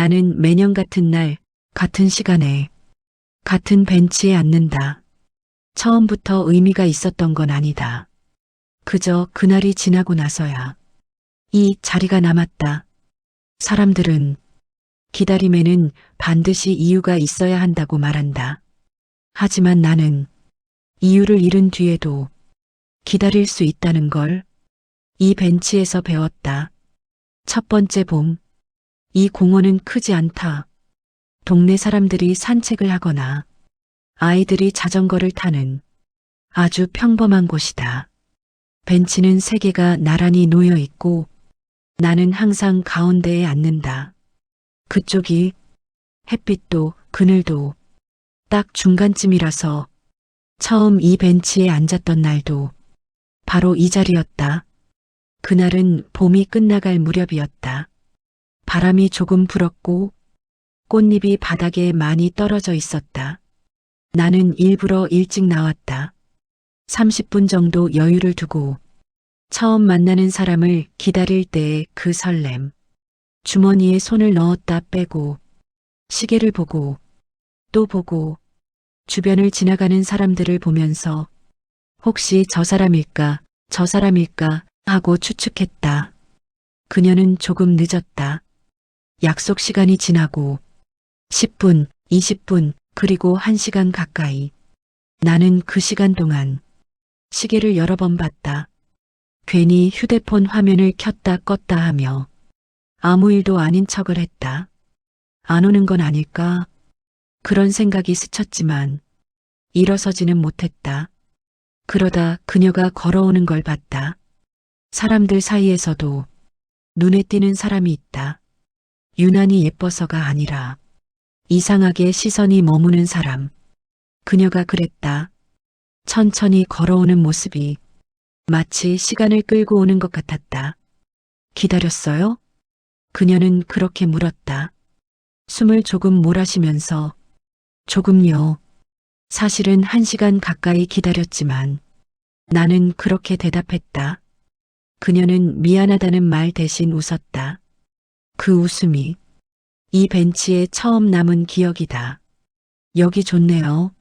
나는 매년 같은 날, 같은 시간에, 같은 벤치에 앉는다. 처음부터 의미가 있었던 건 아니다. 그저 그날이 지나고 나서야 이 자리가 남았다. 사람들은 기다림에는 반드시 이유가 있어야 한다고 말한다. 하지만 나는 이유를 잃은 뒤에도 기다릴 수 있다는 걸 이 벤치에서 배웠다. 첫 번째 봄, 이 공원은 크지 않다. 동네 사람들이 산책을 하거나 아이들이 자전거를 타는 아주 평범한 곳이다. 벤치는 세 개가 나란히 놓여 있고 나는 항상 가운데에 앉는다. 그쪽이 햇빛도 그늘도 딱 중간쯤이라서 처음 이 벤치에 앉았던 날도 바로 이 자리였다. 그날은 봄이 끝나갈 무렵이었다. 바람이 조금 불었고 꽃잎이 바닥에 많이 떨어져 있었다. 나는 일부러 일찍 나왔다. 30분 정도 여유를 두고 처음 만나는 사람을 기다릴 때의 그 설렘. 주머니에 손을 넣었다 빼고 시계를 보고 또 보고 주변을 지나가는 사람들을 보면서 혹시 저 사람일까 저 사람일까 하고 추측했다. 그녀는 조금 늦었다. 약속 시간이 지나고 10분, 20분, 그리고 1시간 가까이. 나는 그 시간 동안 시계를 여러 번 봤다. 괜히 휴대폰 화면을 켰다 껐다 하며 아무 일도 아닌 척을 했다. 안 오는 건 아닐까? 그런 생각이 스쳤지만 일어서지는 못했다. 그러다 그녀가 걸어오는 걸 봤다. 사람들 사이에서도 눈에 띄는 사람이 있다. 유난히 예뻐서가 아니라 이상하게 시선이 머무는 사람. 그녀가 그랬다. 천천히 걸어오는 모습이 마치 시간을 끌고 오는 것 같았다. 기다렸어요? 그녀는 그렇게 물었다. 숨을 조금 몰아쉬면서 조금요. 사실은 1시간 가까이 기다렸지만 나는 그렇게 대답했다. 그녀는 미안하다는 말 대신 웃었다. 그 웃음이 이 벤치에 처음 남은 기억이다. 여기 좋네요.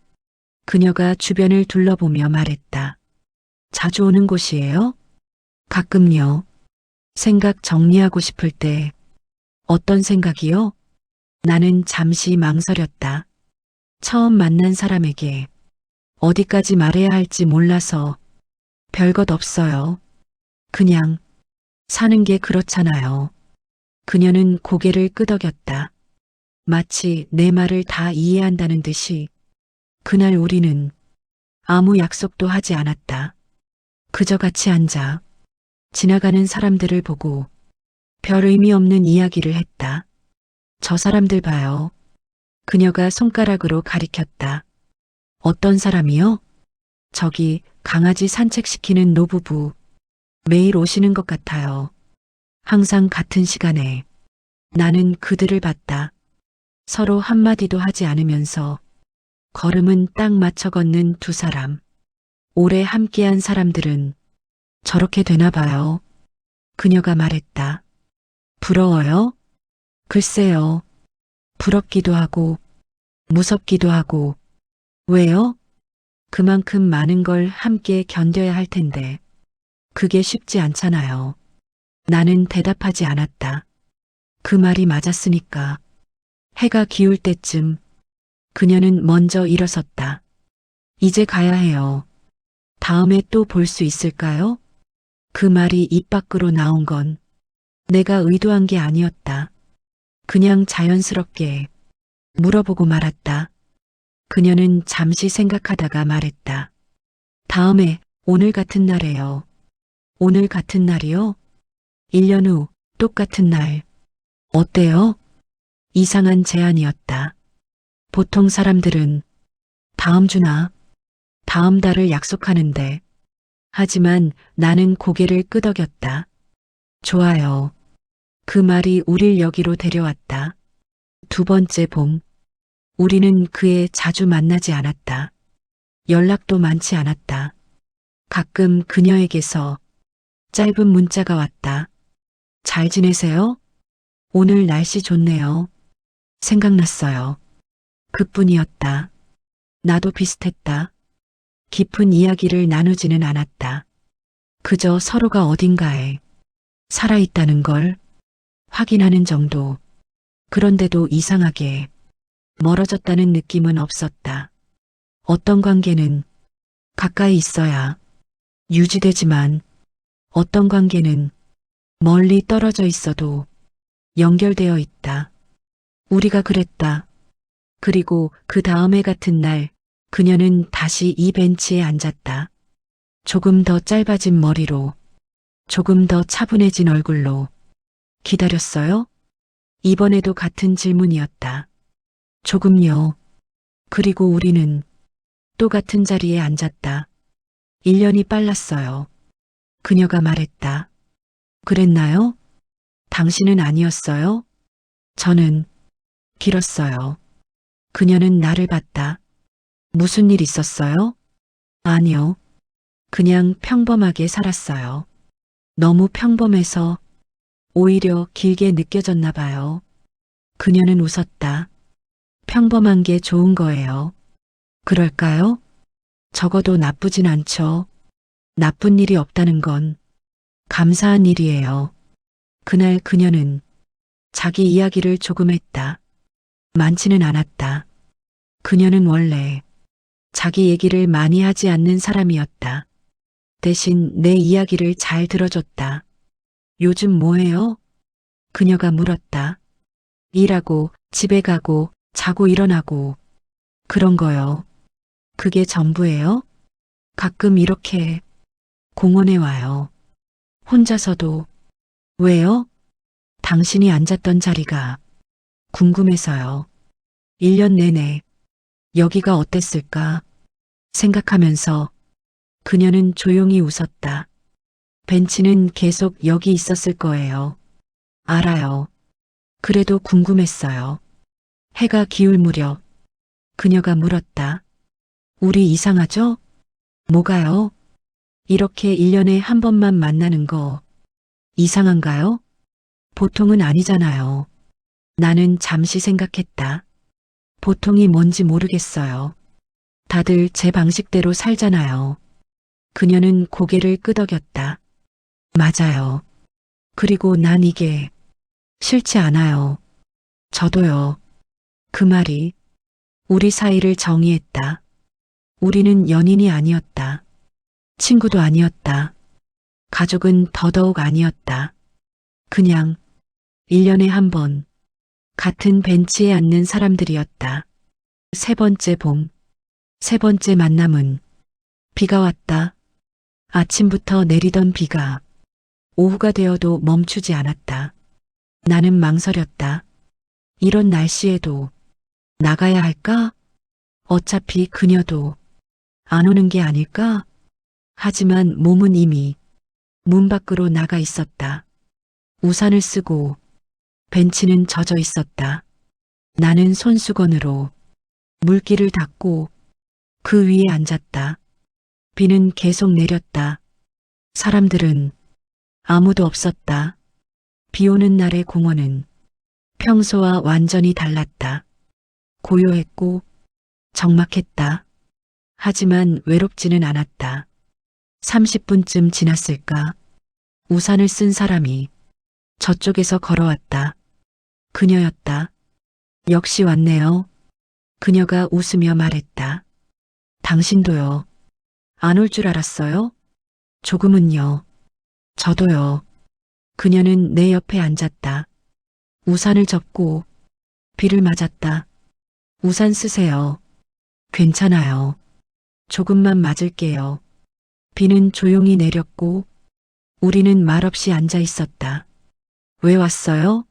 그녀가 주변을 둘러보며 말했다. 자주 오는 곳이에요? 가끔요. 생각 정리하고 싶을 때. 어떤 생각이요? 나는 잠시 망설였다. 처음 만난 사람에게 어디까지 말해야 할지 몰라서. 별것 없어요. 그냥 사는 게 그렇잖아요. 그녀는 고개를 끄덕였다. 마치 내 말을 다 이해한다는 듯이. 그날 우리는 아무 약속도 하지 않았다. 그저 같이 앉아 지나가는 사람들을 보고 별 의미 없는 이야기를 했다. 저 사람들 봐요. 그녀가 손가락으로 가리켰다. 어떤 사람이요? 저기 강아지 산책시키는 노부부. 매일 오시는 것 같아요. 항상 같은 시간에. 나는 그들을 봤다. 서로 한마디도 하지 않으면서 걸음은 딱 맞춰 걷는 두 사람. 오래 함께한 사람들은 저렇게 되나 봐요. 그녀가 말했다. 부러워요? 글쎄요. 부럽기도 하고 무섭기도 하고. 왜요? 그만큼 많은 걸 함께 견뎌야 할 텐데. 그게 쉽지 않잖아요. 나는 대답하지 않았다. 그 말이 맞았으니까. 해가 기울 때쯤 그녀는 먼저 일어섰다. 이제 가야 해요. 다음에 또 볼 수 있을까요? 그 말이 입 밖으로 나온 건 내가 의도한 게 아니었다. 그냥 자연스럽게 물어보고 말았다. 그녀는 잠시 생각하다가 말했다. 다음에 오늘 같은 날에요. 오늘 같은 날이요? 1년 후 똑같은 날. 어때요? 이상한 제안이었다. 보통 사람들은 다음 주나 다음 달을 약속하는데 하지만 나는 고개를 끄덕였다. 좋아요. 그 말이 우릴 여기로 데려왔다. 두 번째 봄. 우리는 그에 자주 만나지 않았다. 연락도 많지 않았다. 가끔 그녀에게서 짧은 문자가 왔다. 잘 지내세요? 오늘 날씨 좋네요. 생각났어요. 그뿐이었다. 나도 비슷했다. 깊은 이야기를 나누지는 않았다. 그저 서로가 어딘가에 살아있다는 걸 확인하는 정도. 그런데도 이상하게 멀어졌다는 느낌은 없었다. 어떤 관계는 가까이 있어야 유지되지만 어떤 관계는 멀리 떨어져 있어도 연결되어 있다. 우리가 그랬다. 그리고 그 다음에 같은 날 그녀는 다시 이 벤치에 앉았다. 조금 더 짧아진 머리로, 조금 더 차분해진 얼굴로. 기다렸어요? 이번에도 같은 질문이었다. 조금요. 그리고 우리는 또 같은 자리에 앉았다. 1년이 빨랐어요. 그녀가 말했다. 그랬나요? 당신은 아니었어요? 저는 길었어요. 그녀는 나를 봤다. 무슨 일 있었어요? 아니요. 그냥 평범하게 살았어요. 너무 평범해서 오히려 길게 느껴졌나 봐요. 그녀는 웃었다. 평범한 게 좋은 거예요. 그럴까요? 적어도 나쁘진 않죠. 나쁜 일이 없다는 건 감사한 일이에요. 그날 그녀는 자기 이야기를 조금 했다. 많지는 않았다. 그녀는 원래 자기 얘기를 많이 하지 않는 사람이었다. 대신 내 이야기를 잘 들어줬다. 요즘 뭐해요? 그녀가 물었다. 일하고, 집에 가고, 자고 일어나고. 그런 거요. 그게 전부예요? 가끔 이렇게 공원에 와요. 혼자서도. 왜요? 당신이 앉았던 자리가 궁금해서요. 1년 내내 여기가 어땠을까 생각하면서 그녀는 조용히 웃었다. 벤치는 계속 여기 있었을 거예요. 알아요. 그래도 궁금했어요. 해가 기울 무렵 그녀가 물었다. 우리 이상하죠? 뭐가요? 이렇게 1년에 한 번만 만나는 거 이상한가요? 보통은 아니잖아요. 나는 잠시 생각했다. 보통이 뭔지 모르겠어요. 다들 제 방식대로 살잖아요. 그녀는 고개를 끄덕였다. 맞아요. 그리고 난 이게 싫지 않아요. 저도요. 그 말이 우리 사이를 정의했다. 우리는 연인이 아니었다. 친구도 아니었다. 가족은 더더욱 아니었다. 그냥 1년에 한 번 같은 벤치에 앉는 사람들이었다. 세 번째 봄, 세 번째 만남은 비가 왔다. 아침부터 내리던 비가 오후가 되어도 멈추지 않았다. 나는 망설였다. 이런 날씨에도 나가야 할까? 어차피 그녀도 안 오는 게 아닐까? 하지만 몸은 이미 문 밖으로 나가 있었다. 우산을 쓰고 벤치는 젖어 있었다. 나는 손수건으로 물기를 닦고 그 위에 앉았다. 비는 계속 내렸다. 사람들은 아무도 없었다. 비 오는 날의 공원은 평소와 완전히 달랐다. 고요했고 적막했다. 하지만 외롭지는 않았다. 30분쯤 지났을까? 우산을 쓴 사람이 저쪽에서 걸어왔다. 그녀였다. 역시 왔네요. 그녀가 웃으며 말했다. 당신도요. 안 올 줄 알았어요? 조금은요. 저도요. 그녀는 내 옆에 앉았다. 우산을 접고 비를 맞았다. 우산 쓰세요. 괜찮아요. 조금만 맞을게요. 비는 조용히 내렸고 우리는 말없이 앉아 있었다. 왜 왔어요?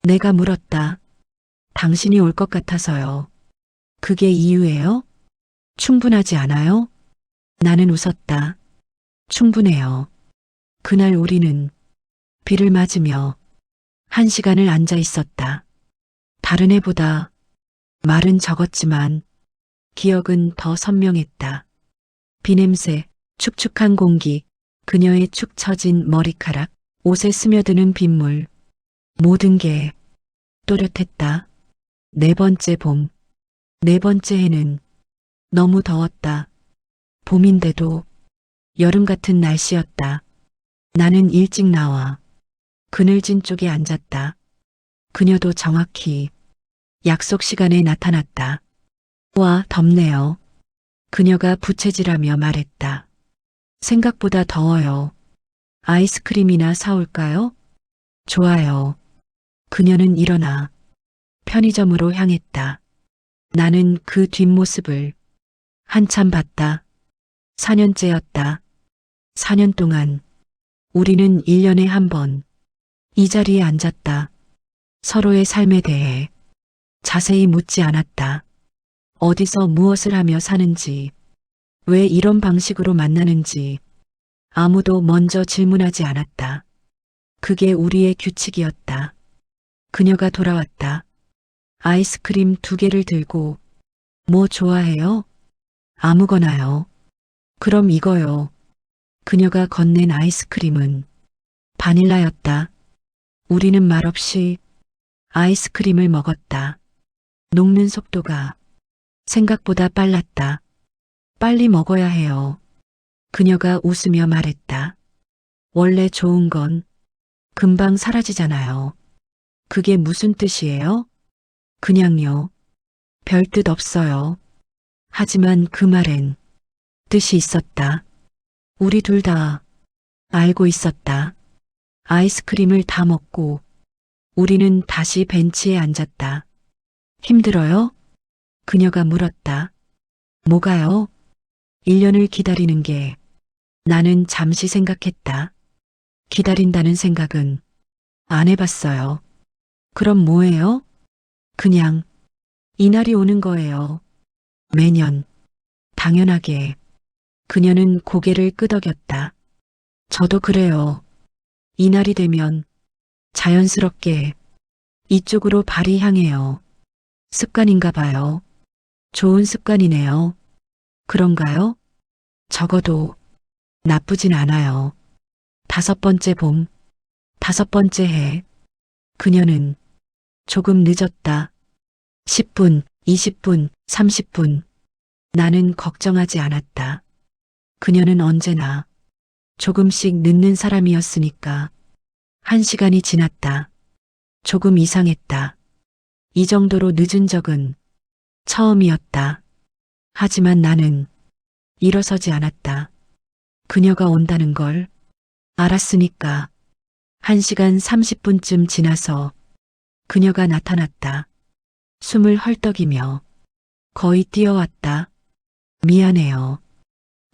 내가 물었다. 당신이 올 것 같아서요. 그게 이유예요? 충분하지 않아요? 나는 웃었다. 충분해요. 그날 우리는 비를 맞으며 1시간을 앉아 있었다. 다른 해보다 말은 적었지만 기억은 더 선명했다. 비 냄새, 축축한 공기, 그녀의 축 처진 머리카락, 옷에 스며드는 빗물. 모든 게 또렷했다. 네 번째 봄. 네 번째 해는 너무 더웠다. 봄인데도 여름 같은 날씨였다. 나는 일찍 나와 그늘진 쪽에 앉았다. 그녀도 정확히 약속 시간에 나타났다. 와, 덥네요. 그녀가 부채질하며 말했다. 생각보다 더워요. 아이스크림이나 사올까요? 좋아요. 그녀는 일어나 편의점으로 향했다. 나는 그 뒷모습을 한참 봤다. 4년째였다. 4년 동안 우리는 1년에 한 번 이 자리에 앉았다. 서로의 삶에 대해 자세히 묻지 않았다. 어디서 무엇을 하며 사는지, 왜 이런 방식으로 만나는지 아무도 먼저 질문하지 않았다. 그게 우리의 규칙이었다. 그녀가 돌아왔다. 아이스크림 2개를 들고 뭐 좋아해요? 아무거나요. 그럼 이거요. 그녀가 건넨 아이스크림은 바닐라였다. 우리는 말없이 아이스크림을 먹었다. 녹는 속도가 생각보다 빨랐다. 빨리 먹어야 해요. 그녀가 웃으며 말했다. 원래 좋은 건 금방 사라지잖아요. 그게 무슨 뜻이에요? 그냥요. 별 뜻 없어요. 하지만 그 말엔 뜻이 있었다. 우리 둘 다 알고 있었다. 아이스크림을 다 먹고 우리는 다시 벤치에 앉았다. 힘들어요? 그녀가 물었다. 뭐가요? 1년을 기다리는 게. 나는 잠시 생각했다. 기다린다는 생각은 안 해봤어요. 그럼 뭐예요? 그냥 이날이 오는 거예요. 매년. 당연하게. 그녀는 고개를 끄덕였다. 저도 그래요. 이날이 되면 자연스럽게 이쪽으로 발이 향해요. 습관인가 봐요. 좋은 습관이네요. 그런가요? 적어도 나쁘진 않아요. 5번째 봄, 5번째 해. 그녀는 조금 늦었다. 10분, 20분, 30분. 나는 걱정하지 않았다. 그녀는 언제나 조금씩 늦는 사람이었으니까. 1시간이 지났다. 조금 이상했다. 이 정도로 늦은 적은 처음이었다. 하지만 나는 일어서지 않았다. 그녀가 온다는 걸 알았으니까. 1시간 30분쯤 지나서 그녀가 나타났다. 숨을 헐떡이며 거의 뛰어왔다. 미안해요.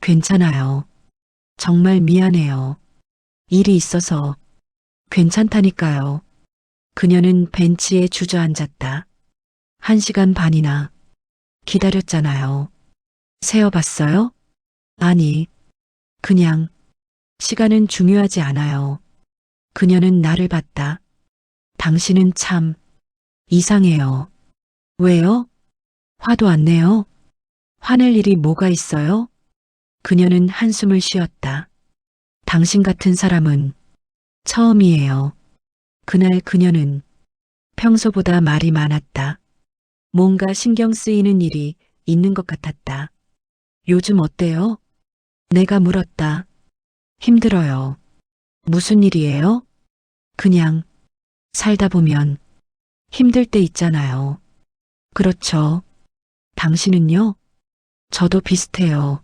괜찮아요. 정말 미안해요. 일이 있어서 괜찮다니까요. 그녀는 벤치에 주저앉았다. 1시간 반이나 기다렸잖아요. 세어봤어요? 아니, 그냥 시간은 중요하지 않아요. 그녀는 나를 봤다. 당신은 참 이상해요. 왜요? 화도 안 내요? 화낼 일이 뭐가 있어요? 그녀는 한숨을 쉬었다. 당신 같은 사람은 처음이에요. 그날 그녀는 평소보다 말이 많았다. 뭔가 신경 쓰이는 일이 있는 것 같았다. 요즘 어때요? 내가 물었다. 힘들어요. 무슨 일이에요? 그냥 살다 보면 힘들 때 있잖아요. 그렇죠. 당신은요? 저도 비슷해요.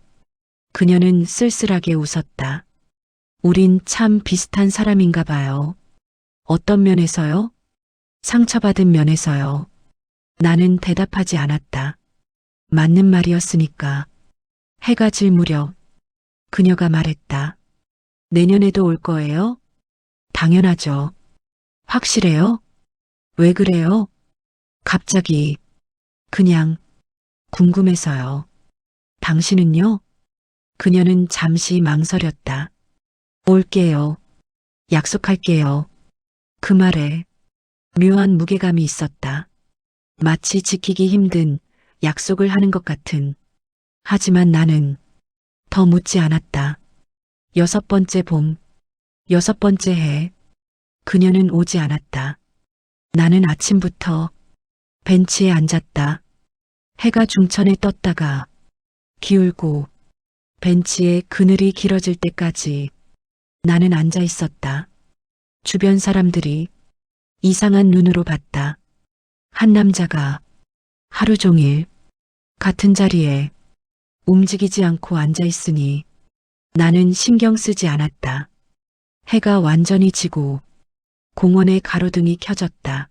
그녀는 쓸쓸하게 웃었다. 우린 참 비슷한 사람인가 봐요. 어떤 면에서요? 상처받은 면에서요. 나는 대답하지 않았다. 맞는 말이었으니까. 해가 질 무렵 그녀가 말했다. 내년에도 올 거예요? 당연하죠. 확실해요? 왜 그래요? 갑자기 그냥 궁금해서요. 당신은요? 그녀는 잠시 망설였다. 올게요. 약속할게요. 그 말에 묘한 무게감이 있었다. 마치 지키기 힘든 약속을 하는 것 같은. 하지만 나는 더 묻지 않았다. 6번째 봄, 6번째 해. 그녀는 오지 않았다. 나는 아침부터 벤치에 앉았다. 해가 중천에 떴다가 기울고 벤치에 그늘이 길어질 때까지 나는 앉아 있었다. 주변 사람들이 이상한 눈으로 봤다. 한 남자가 하루 종일 같은 자리에 움직이지 않고 앉아 있으니 나는 신경 쓰지 않았다. 해가 완전히 지고 공원의 가로등이 켜졌다.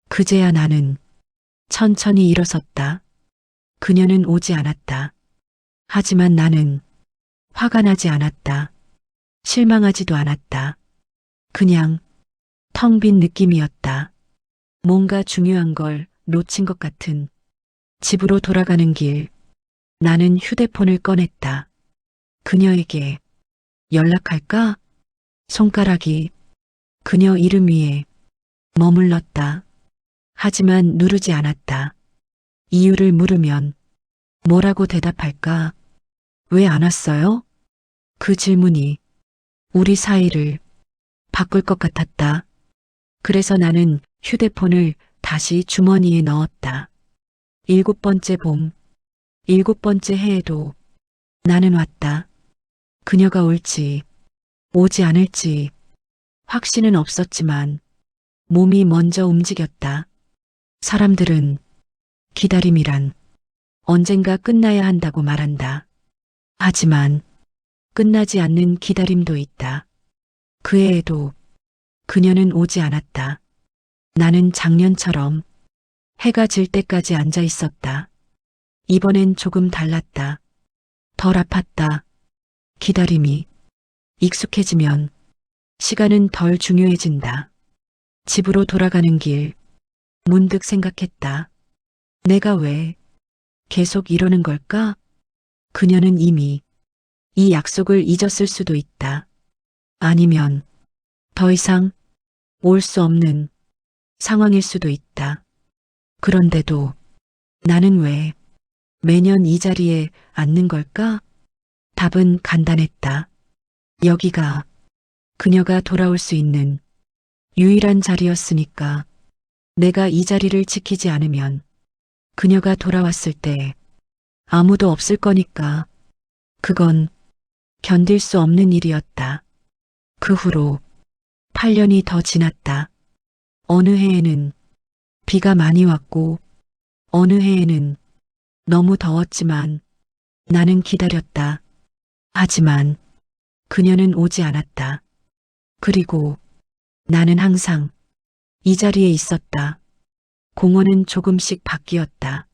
그제야 나는 천천히 일어섰다. 그녀는 오지 않았다. 하지만 나는 화가 나지 않았다. 실망하지도 않았다. 그냥 텅 빈 느낌이었다. 뭔가 중요한 걸 놓친 것 같은. 집으로 돌아가는 길, 나는 휴대폰을 꺼냈다. 그녀에게 연락할까? 손가락이 그녀 이름 위에 머물렀다. 하지만 누르지 않았다. 이유를 물으면 뭐라고 대답할까? 왜 안 왔어요? 그 질문이 우리 사이를 바꿀 것 같았다. 그래서 나는 휴대폰을 다시 주머니에 넣었다. 7번째 봄, 7번째 해에도 나는 왔다. 그녀가 올지, 오지 않을지 확신은 없었지만 몸이 먼저 움직였다. 사람들은 기다림이란 언젠가 끝나야 한다고 말한다. 하지만 끝나지 않는 기다림도 있다. 그 해에도 그녀는 오지 않았다. 나는 작년처럼 해가 질 때까지 앉아 있었다. 이번엔 조금 달랐다. 덜 아팠다. 기다림이 익숙해지면 시간은 덜 중요해진다. 집으로 돌아가는 길, 문득 생각했다. 내가 왜 계속 이러는 걸까? 그녀는 이미 이 약속을 잊었을 수도 있다. 아니면 더 이상 올 수 없는 상황일 수도 있다. 그런데도 나는 왜 매년 이 자리에 앉는 걸까? 답은 간단했다. 여기가 그녀가 돌아올 수 있는 유일한 자리였으니까. 내가 이 자리를 지키지 않으면 그녀가 돌아왔을 때 아무도 없을 거니까. 그건 견딜 수 없는 일이었다. 그 후로 8년이 더 지났다. 어느 해에는 비가 많이 왔고 어느 해에는 너무 더웠지만 나는 기다렸다. 하지만 그녀는 오지 않았다. 그리고 나는 항상 이 자리에 있었다. 공원은 조금씩 바뀌었다.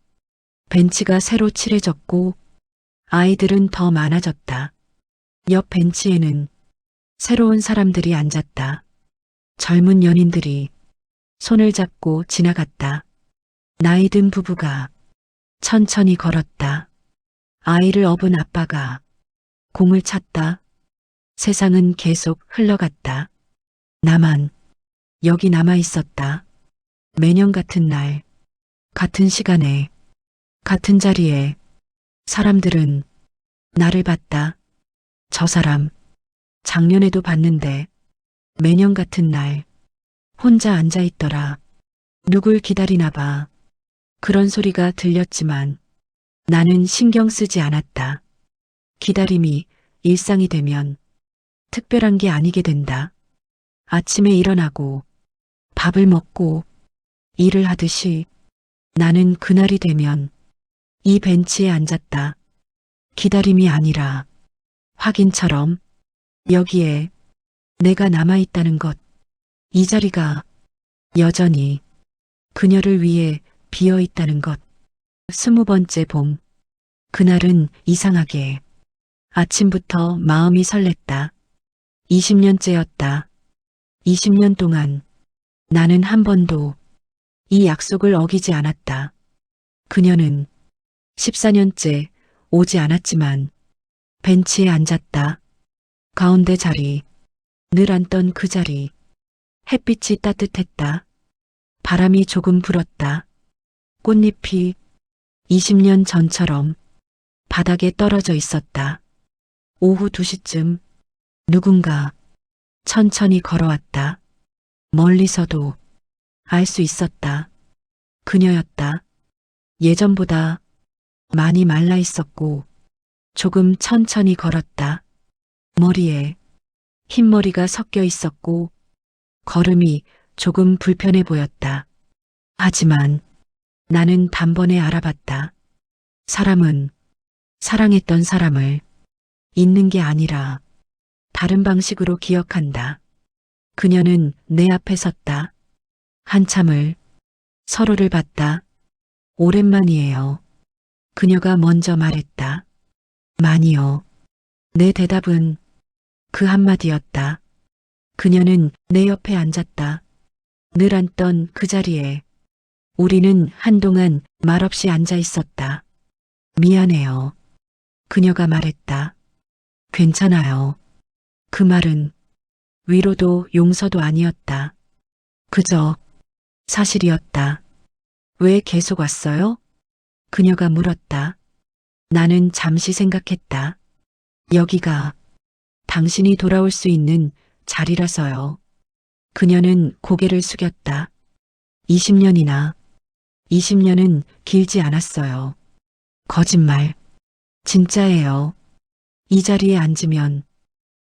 벤치가 새로 칠해졌고 아이들은 더 많아졌다. 옆 벤치에는 새로운 사람들이 앉았다. 젊은 연인들이 손을 잡고 지나갔다. 나이 든 부부가 천천히 걸었다. 아이를 업은 아빠가 공을 찼다. 세상은 계속 흘러갔다. 나만 여기 남아 있었다. 매년 같은 날, 같은 시간에, 같은 자리에 사람들은 나를 봤다. 저 사람 작년에도 봤는데 매년 같은 날 혼자 앉아 있더라. 누굴 기다리나 봐. 그런 소리가 들렸지만 나는 신경 쓰지 않았다. 기다림이 일상이 되면 특별한 게 아니게 된다. 아침에 일어나고 밥을 먹고 일을 하듯이 나는 그날이 되면 이 벤치에 앉았다. 기다림이 아니라 확인처럼. 여기에 내가 남아있다는 것, 이 자리가 여전히 그녀를 위해 비어있다는 것. 20번째 봄. 그날은 이상하게 아침부터 마음이 설렜다. 20년째였다. 20년 동안 나는 한 번도 이 약속을 어기지 않았다. 그녀는 14년째 오지 않았지만 벤치에 앉았다. 가운데 자리, 늘 앉던 그 자리. 햇빛이 따뜻했다. 바람이 조금 불었다. 꽃잎이 20년 전처럼 바닥에 떨어져 있었다. 오후 2시쯤 누군가 천천히 걸어왔다. 멀리서도 알 수 있었다. 그녀였다. 예전보다 많이 말라 있었고 조금 천천히 걸었다. 머리에 흰머리가 섞여 있었고 걸음이 조금 불편해 보였다. 하지만 나는 단번에 알아봤다. 사람은 사랑했던 사람을 잊는 게 아니라 다른 방식으로 기억한다. 그녀는 내 앞에 섰다. 한참을 서로를 봤다. 오랜만이에요. 그녀가 먼저 말했다. 많이요. 내 대답은 그 한마디였다. 그녀는 내 옆에 앉았다. 늘 앉던 그 자리에 우리는 한동안 말없이 앉아 있었다. 미안해요. 그녀가 말했다. 괜찮아요. 그 말은 위로도 용서도 아니었다. 그저 사실이었다. 왜 계속 왔어요? 그녀가 물었다. 나는 잠시 생각했다. 여기가 당신이 돌아올 수 있는 자리라서요. 그녀는 고개를 숙였다. 20년이나. 20년은 길지 않았어요. 거짓말. 진짜예요. 이 자리에 앉으면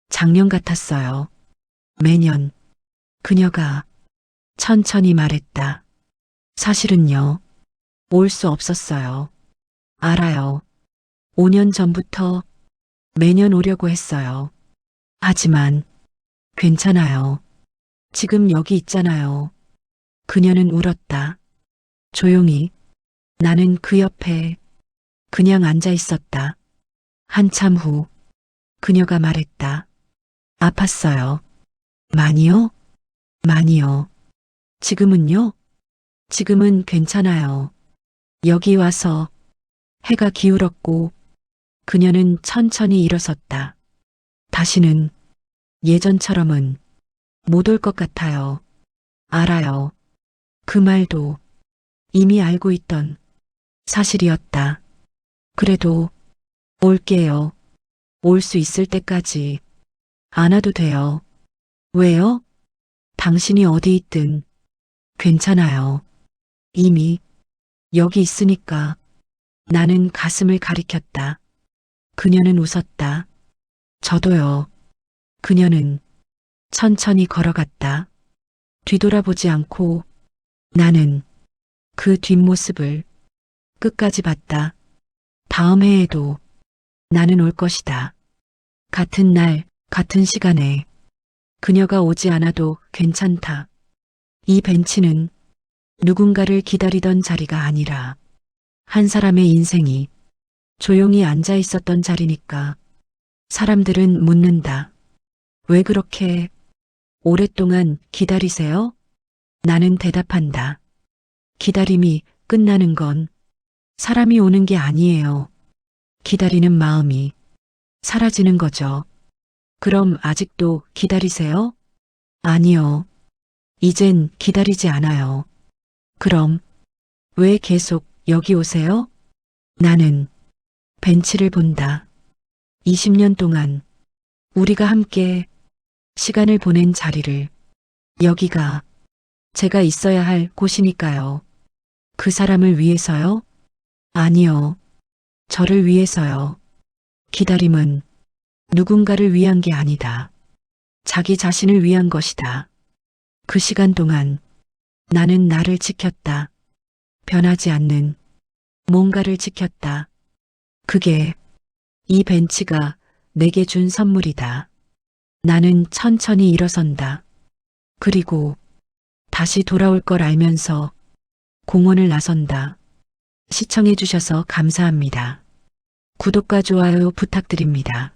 작년 같았어요. 매년. 그녀가 천천히 말했다. 사실은요. 올 수 없었어요. 알아요. 5년 전부터 매년 오려고 했어요. 하지만 괜찮아요. 지금 여기 있잖아요. 그녀는 울었다. 조용히. 나는 그 옆에 그냥 앉아 있었다. 한참 후 그녀가 말했다. 아팠어요. 많이요? 많이요. 지금은요? 지금은 괜찮아요. 여기 와서 해가 기울었고 그녀는 천천히 일어섰다. 다시는 예전처럼은 못 올 것 같아요. 알아요. 그 말도 이미 알고 있던 사실이었다. 그래도 올게요. 올 수 있을 때까지 안 와도 돼요. 왜요? 당신이 어디 있든 괜찮아요. 이미 여기 있으니까. 나는 가슴을 가리켰다. 그녀는 웃었다. 저도요. 그녀는 천천히 걸어갔다. 뒤돌아보지 않고 나는 그 뒷모습을 끝까지 봤다. 다음 해에도 나는 올 것이다. 같은 날, 같은 시간에 그녀가 오지 않아도 괜찮다. 이 벤치는 누군가를 기다리던 자리가 아니라 한 사람의 인생이 조용히 앉아 있었던 자리니까. 사람들은 묻는다. 왜 그렇게 오랫동안 기다리세요? 나는 대답한다. 기다림이 끝나는 건 사람이 오는 게 아니에요. 기다리는 마음이 사라지는 거죠. 그럼 아직도 기다리세요? 아니요. 이젠 기다리지 않아요. 그럼 왜 계속 여기 오세요? 나는 벤치를 본다. 20년 동안 우리가 함께 시간을 보낸 자리를. 여기가 제가 있어야 할 곳이니까요. 그 사람을 위해서요? 아니요. 저를 위해서요. 기다림은 누군가를 위한 게 아니다. 자기 자신을 위한 것이다. 그 시간 동안 나는 나를 지켰다. 변하지 않는 뭔가를 지켰다. 그게 이 벤치가 내게 준 선물이다. 나는 천천히 일어선다. 그리고 다시 돌아올 걸 알면서 공원을 나선다. 시청해 주셔서 감사합니다. 구독과 좋아요 부탁드립니다.